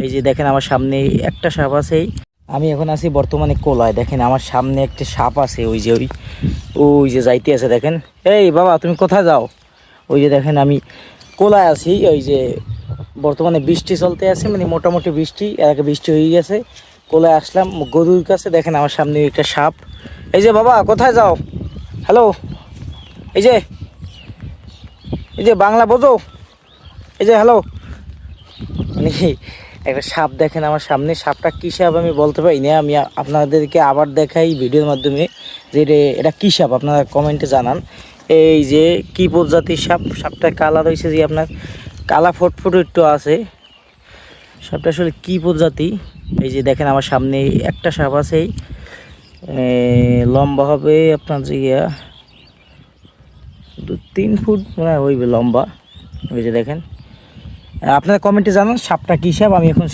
এই যে দেখেন আমার সামনে একটা সাপ আছে। আমি এখন আছি বর্তমানে কোলায়। দেখেন আমার সামনে একটা সাপ আছে, ওই যে ওই যে যাইতে আছে। দেখেন, এই বাবা তুমি কোথায় যাও? ওই যে দেখেন আমি কোলায় আছি। ওই যে বর্তমানে বৃষ্টি চলতে আছে, মানে মোটামুটি বৃষ্টি, এর আগে বৃষ্টি হয়ে গেছে। কোলায় আসলাম গরুর কাছে। দেখেন আমার সামনে একটা সাপ। এই যে বাবা কোথায় যাও? হ্যালো, এই যে এই যে বাংলা বোঝো? এই যে হ্যালো, মানে একটা সাপ দেখেন আমার সামনে। সাপটা কী সাপ আমি বলতে পারি না, আমি আপনাদেরকে আবার দেখাই ভিডিওর মাধ্যমে যে এটা কী সাপ, আপনারা কমেন্টে জানান। এই যে কী প্রজাতির সাপ, সাপটা কালার হয়েছে যে আপনার কালা ফুটফুট একটু আছে। সাপটা আসলে কী প্রজাতি? এই যে দেখেন আমার সামনে একটা সাপ আছে, লম্বা হবে আপনার যে 2-3 ফুট মনে হয় হইবে লম্বা। ওই যে দেখেন, আপনারা কমেন্টে জানান সাপটা কী সাপ। আমি এখন